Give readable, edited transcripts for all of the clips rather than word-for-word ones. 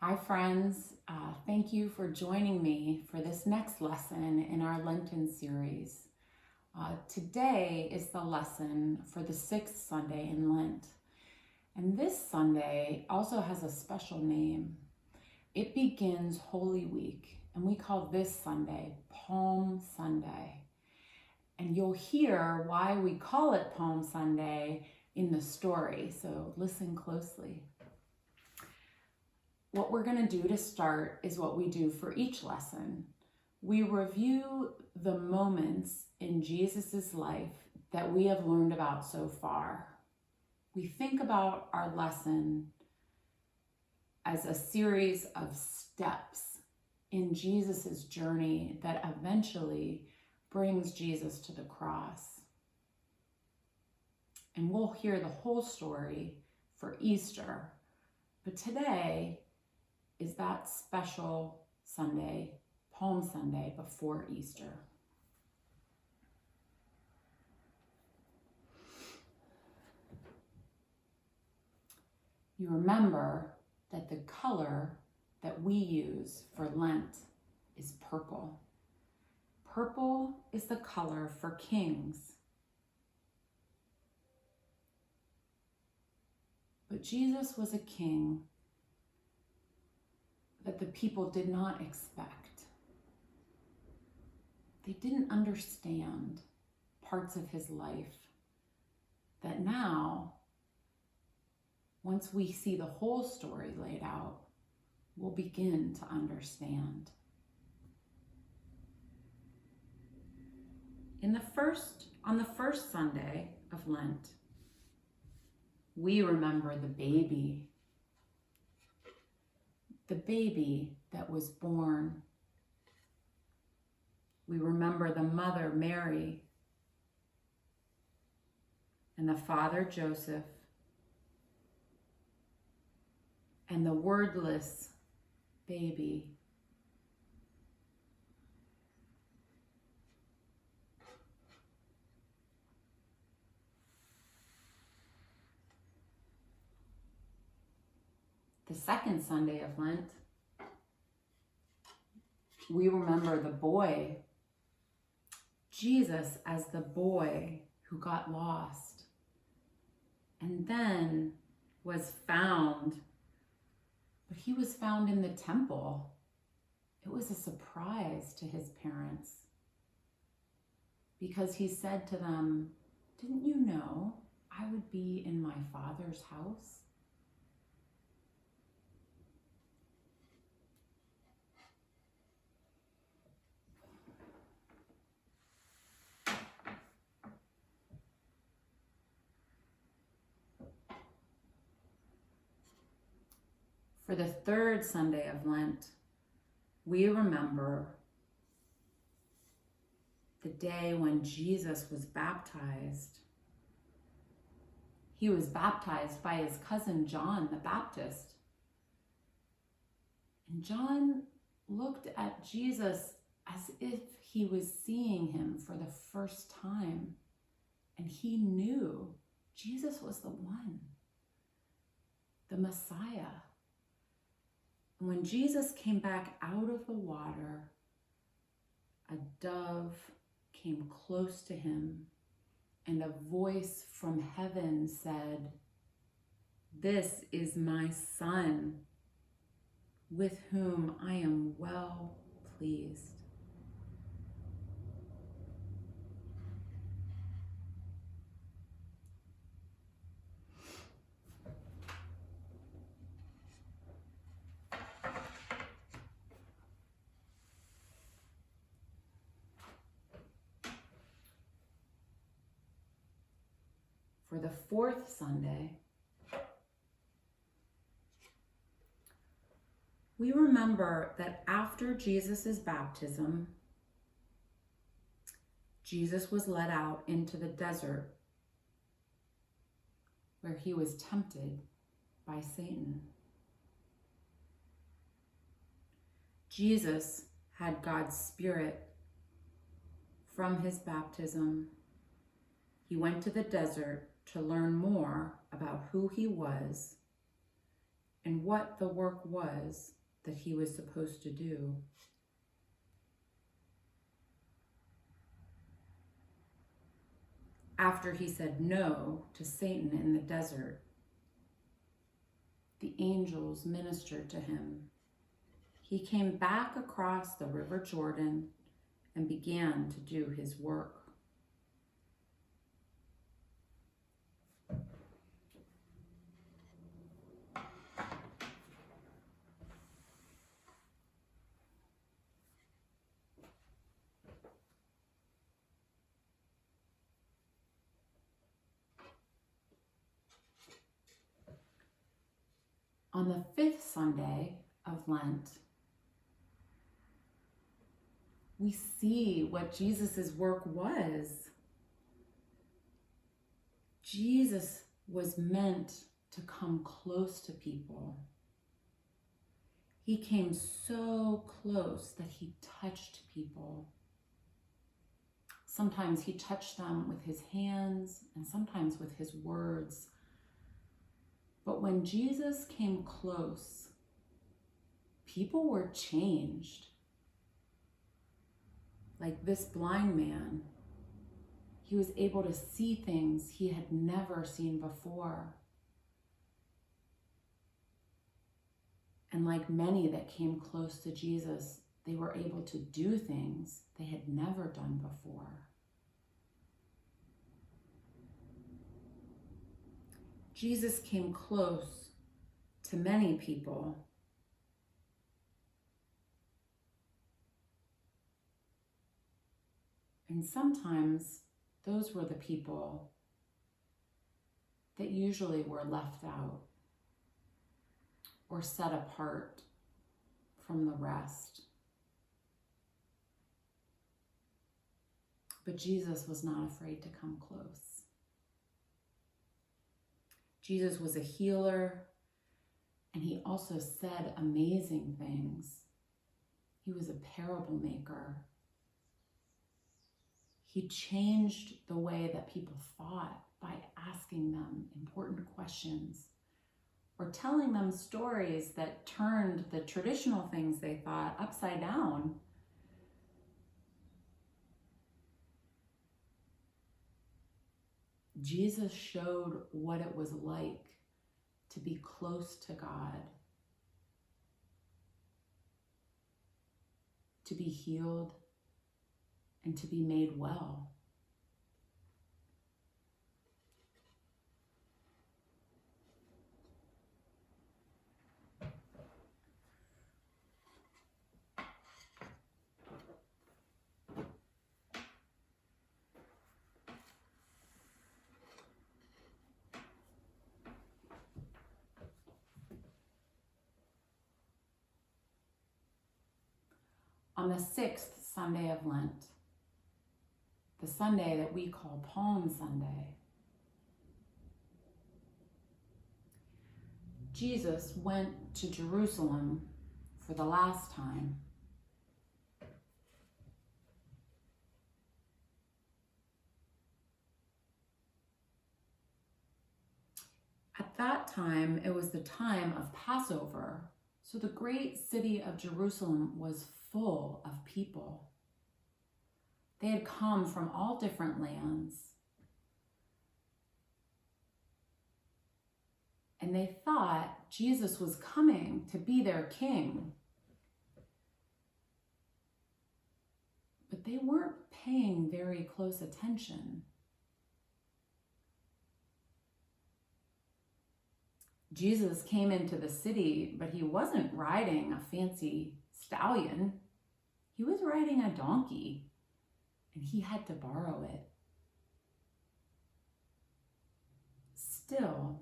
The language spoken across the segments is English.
Hi, friends. Thank you for joining me for this next lesson in our Lenten series. Today is the lesson for the 6th Sunday in Lent. And this Sunday also has a special name. It begins Holy Week, and we call this Sunday Palm Sunday. And you'll hear why we call it Palm Sunday in the story, so listen closely. What we're going to do to start is what we do for each lesson. We review the moments in Jesus's life that we have learned about so far. We think about our lesson as a series of steps in Jesus's journey that eventually brings Jesus to the cross. And we'll hear the whole story for Easter. But today is that special Sunday, Palm Sunday, before Easter. You remember that the color that we use for Lent is purple. Purple is the color for kings. But Jesus was a king that the people did not expect. They didn't understand parts of his life that now, once we see the whole story laid out, we'll begin to understand. On the first Sunday of Lent, we remember the baby that was born. We remember the mother, Mary, and the father, Joseph, and the wordless baby. The second Sunday of Lent, we remember the boy, Jesus as the boy who got lost and then was found, but he was found in the temple. It was a surprise to his parents because he said to them, "Didn't you know I would be in my Father's house?" For the third Sunday of Lent, we remember the day when Jesus was baptized. He was baptized by his cousin John the Baptist. And John looked at Jesus as if he was seeing him for the first time. And he knew Jesus was the one, the Messiah. And when Jesus came back out of the water, a dove came close to him, and a voice from heaven said, "This is my Son, with whom I am well pleased." For the fourth Sunday, we remember that after Jesus' baptism, Jesus was led out into the desert where he was tempted by Satan. Jesus had God's Spirit from his baptism. He went to the desert to learn more about who he was and what the work was that he was supposed to do. After he said no to Satan in the desert, the angels ministered to him. He came back across the River Jordan and began to do his work. On the 5th Sunday of Lent, we see what Jesus' work was. Jesus was meant to come close to people. He came so close that he touched people. Sometimes he touched them with his hands and sometimes with his words. But when Jesus came close, people were changed. Like this blind man, he was able to see things he had never seen before. And like many that came close to Jesus, they were able to do things they had never done before. Jesus came close to many people. And sometimes those were the people that usually were left out or set apart from the rest. But Jesus was not afraid to come close. Jesus was a healer, and he also said amazing things. He was a parable maker. He changed the way that people thought by asking them important questions or telling them stories that turned the traditional things they thought upside down. Jesus showed what it was like to be close to God, to be healed, and to be made well. On the 6th Sunday of Lent, the Sunday that we call Palm Sunday, Jesus went to Jerusalem for the last time. At that time, it was the time of Passover, so the great city of Jerusalem was full of people. They had come from all different lands, and they thought Jesus was coming to be their king. But they weren't paying very close attention. Jesus came into the city, but he wasn't riding a fancy stallion. He was riding a donkey, and he had to borrow it. Still,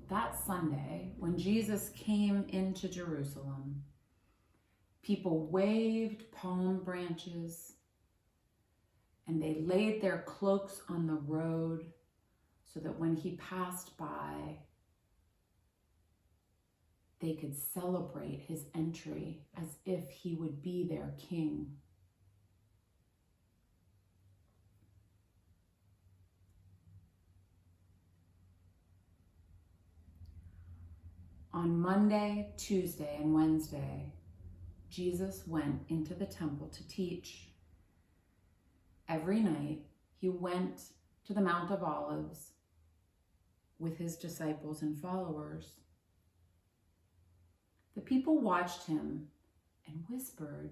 that Sunday, when Jesus came into Jerusalem, people waved palm branches, and they laid their cloaks on the road so that when he passed by, they could celebrate his entry as if he would be their king. On Monday, Tuesday, and Wednesday, Jesus went into the temple to teach. Every night, he went to the Mount of Olives with his disciples and followers. The people watched him and whispered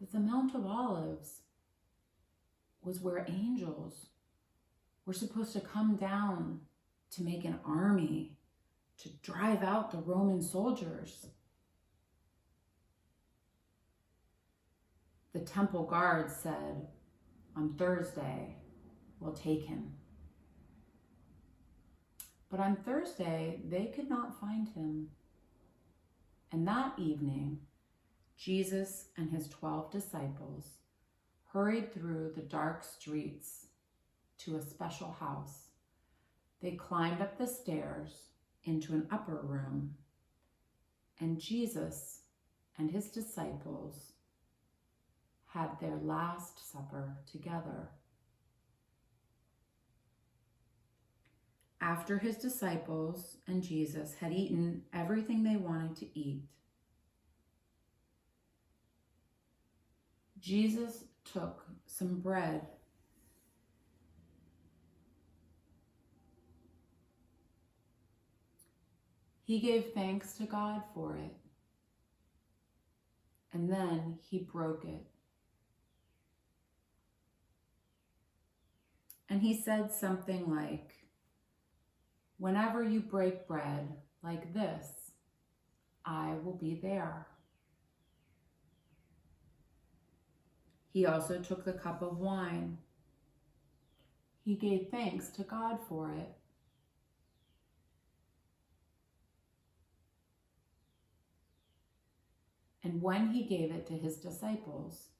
that the Mount of Olives was where angels were supposed to come down to make an army to drive out the Roman soldiers. The temple guards said, "On Thursday, we'll take him." But on Thursday, they could not find him. And that evening, Jesus and his 12 disciples hurried through the dark streets to a special house. They climbed up the stairs into an upper room, and Jesus and his disciples had their last supper together. After his disciples and Jesus had eaten everything they wanted to eat, Jesus took some bread. He gave thanks to God for it, and then he broke it. And he said something like, "Whenever you break bread like this, I will be there." He also took the cup of wine. He gave thanks to God for it. And when he gave it to his disciples,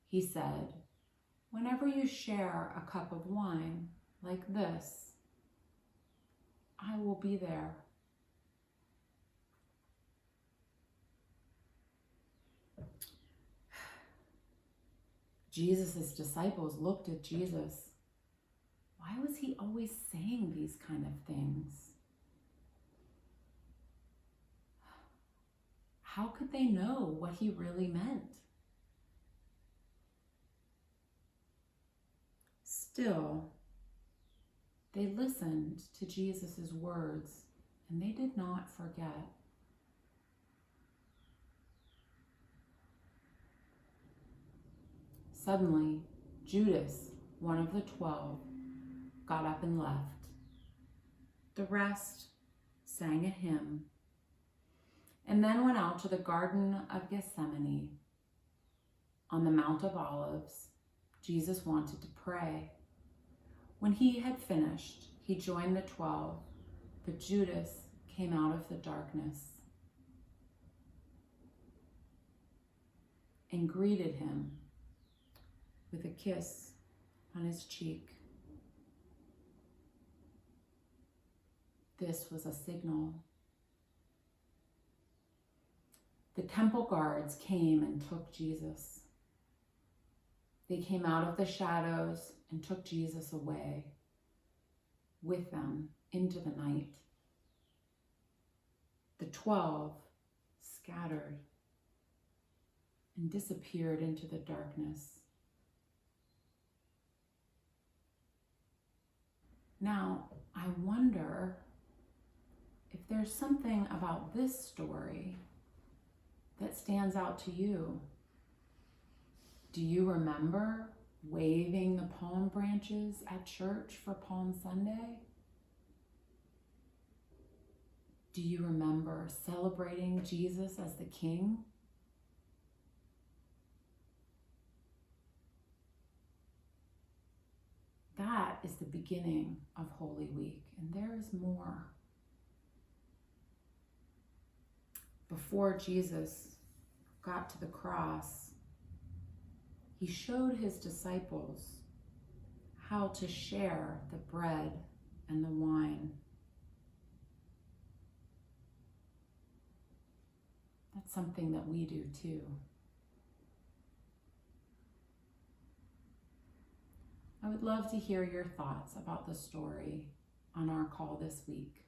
he said, "Whenever you share a cup of wine like this, I will be there." Jesus' disciples looked at Jesus. Why was he always saying these kind of things? How could they know what he really meant? Still, they listened to Jesus' words, and they did not forget. Suddenly, Judas, one of the 12, got up and left. The rest sang a hymn and then went out to the Garden of Gethsemane. On the Mount of Olives, Jesus wanted to pray. When he had finished, he joined the 12, but Judas came out of the darkness and greeted him with a kiss on his cheek. This was a signal. The temple guards came and took Jesus. They came out of the shadows and took Jesus away with them into the night. The 12 scattered and disappeared into the darkness. Now, I wonder if there's something about this story that stands out to you. Do you remember waving the palm branches at church for Palm Sunday? Do you remember celebrating Jesus as the King? That is the beginning of Holy Week, and there is more. Before Jesus got to the cross, he showed his disciples how to share the bread and the wine. That's something that we do too. I would love to hear your thoughts about the story on our call this week.